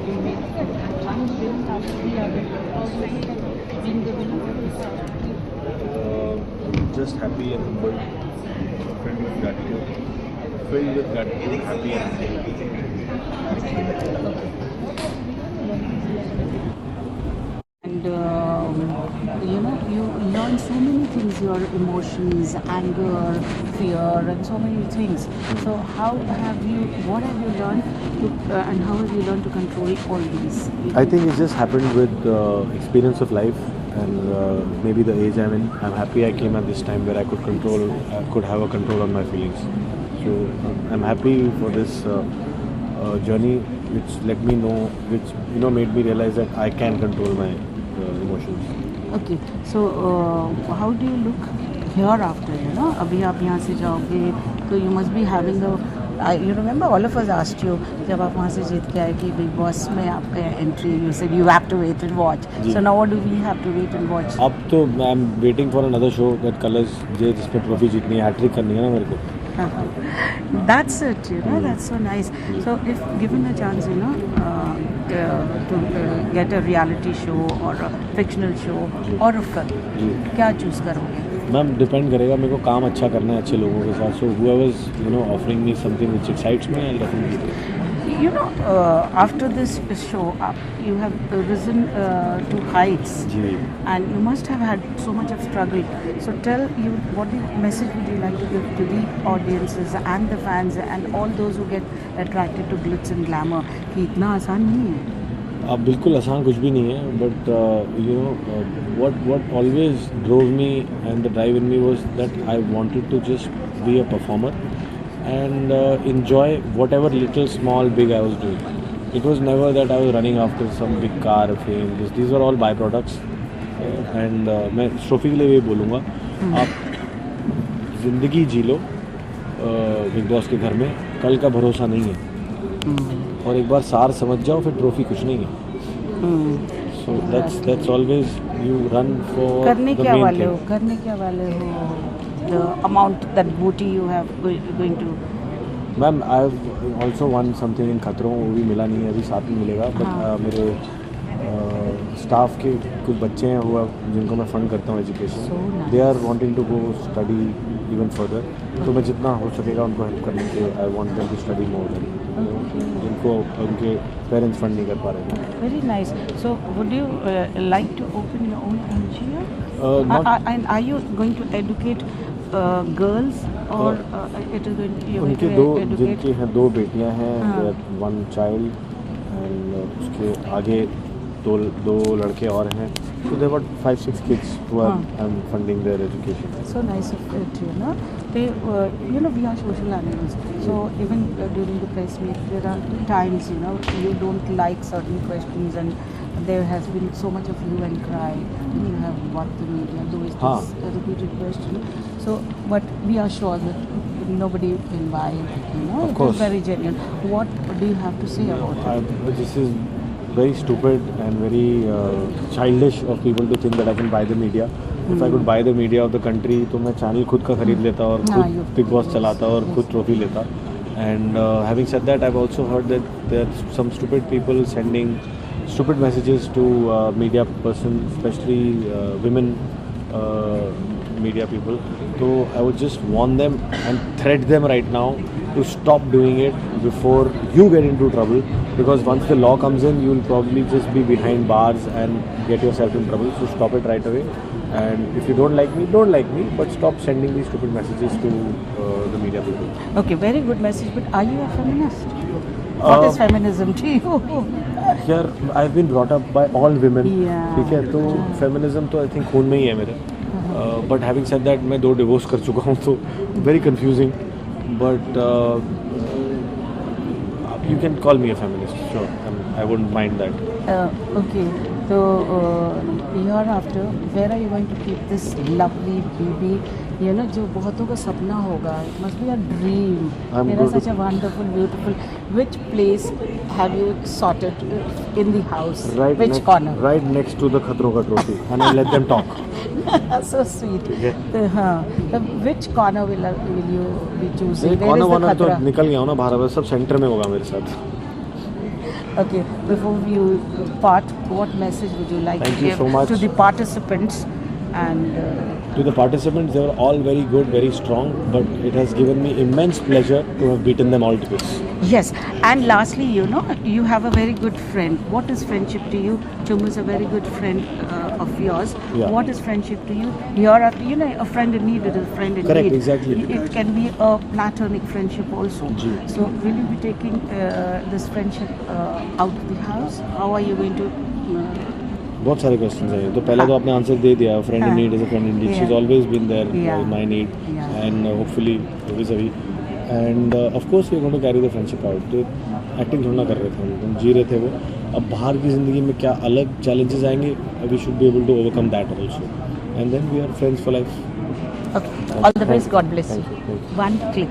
we made one win after the other. Being the winner of this. Just happy and humble, filled with gratitude, happy and humble. And you learn so many things, your emotions, anger, fear, and so many things. So what have you learned and how have you learned to control all these? I think it just happened with experience of life and maybe the age I'm in. I'm happy I came at this time where I could have a control on my feelings. So I'm happy for this journey, which let me know, which made me realize that I can control my emotions. Okay, so how do you look hereafter? अभी आप यहाँ से जाओगे तो you must be having you remember all of us asked you जब आप वहाँ से जीत के आए कि बिग बॉस में आपका entry, you said you have to wait and watch. So now what do we have to wait and watch? अब तो I'm waiting for another show that Colors जिसमें ट्रॉफी जीतनी है, हैट्रिक करनी है ना मेरे को. That's it, that's so nice. So if given a chance, to get a reality show or a fictional show or a film, क्या choose करोगे? Ma'am depend करेगा, मेरे को काम अच्छा करना है अच्छे लोगों के साथ. सो whoever's offering me something which excites me, I'll definitely take it. After this show, you have risen to heights, and you must have had so much of struggle. So what message would you like to give to the audiences and the fans and all those who get attracted to glitz and glamour? कि इतना आसान नहीं है. अब बिल्कुल आसान कुछ भी नहीं है, but what always drove me and the drive in me was that I wanted to just be a performer and enjoy whatever little, small, big I was doing. It was never that I was running after some big car, fame. These are all byproducts. And मैं trophy के लिए ये बोलूँगा, आप ज़िंदगी जी लो big boss के घर में, कल का भरोसा नहीं है. और एक बार सार समझ जाओ फिर ट्रॉफी कुछ नहीं है. So that's always you run for करने the क्या main वाले thing. हो the amount, that booty you have going to. Ma'am I have also one something in खतरों, वो भी मिला नहीं है, अभी साथ में मिलेगा. बट मेरे स्टाफ के कुछ बच्चे हैं हुआ जिनको मैं फंड करता हूँ education. They are wanting to go study even further. तो मैं जितना हो सकेगा उनको हेल्प करने के I want them to study more, जिनको उनके पेरेंट्स फंड नहीं कर पा रहे हैं. Very nice. So would you like to open your own NGO? And are you going to educate girls or it is going to उनके जिनकी हैं 2 बेटियां हैं, 1 child and उसके आगे दो लड़के और हैं. So there were 5-6 kids who I'm funding their education. So nice of it, They, we are social animals. So even during the press meet, there are times, you don't like certain questions and there has been so much of hue and cry. You have bought the media, though it's a repeated question. So, but we are sure that nobody will buy it, Of course. It's very genuine. What do you have to say about it? This is very stupid and very childish of people to think that I can buy the media. If I could buy the media of the country, तो मैं channel खुद का खरीद लेता और खुद big boss चलाता और खुद ट्रॉफी लेता. And having said that, I've also heard that there are some stupid people sending stupid messages to media person, especially women media people. So I would just warn them and threat them right now to stop doing it before you get into trouble, because once the law comes in, you will probably just be behind bars and get yourself in trouble. So stop it right away. And if you don't like me, but stop sending these stupid messages to the media people. Okay, very good message. But are you a feminist? What is feminism to you? Here I've been brought up by all women. ठीक है, तो feminism तो I think खून में ही है मेरे. But having said that, मैं 2 divorce कर चुका हूँ, तो very confusing. But you can call me a feminist, sure. I wouldn't mind that. Okay, so hereafter, where are you going to keep this lovely baby? जो बहुतों का सपना होगा. It must be a dream. Such a wonderful, beautiful. Which place have you sorted in the house? Which corner? Right next to the खतरों का trophy, and I let them talk. So sweet. Which corner will you be choosing? corner तो निकल गया हूँ ना बाहर, sub centre में होगा मेरे साथ. Okay, before you part, what message would you like Thank to you give so much. to the participants? And To the participants, they were all very good, very strong, but it has given me immense pleasure to have beaten them all to bits. yes, and lastly, you know, you have a very good friend. What is friendship to you? Tum is a very good friend of yours. Yeah. What is friendship to you? You're a, you know, a friend in need is a friend in Correct, need. exactly. It can be a platonic friendship also. Ji. So, will you be taking this friendship out of the house? How are you going to? बहुत सारे questions हैं तो पहला तो आपने answer दे दिया friend in हाँ. Need is a friend in need she is Yeah. Always been there Yeah. My need Yeah. And hopefully we सभी and of course we are going to carry the friendship out तो acting थोड़ा ना कर रहे थे हम जी रहे थे वो अब बाहर की ज़िंदगी में क्या अलग चैलेंजेस आएंगे we should be able to overcome that also and then we are friends for life Okay. All the best. God bless you. Thank you. One click.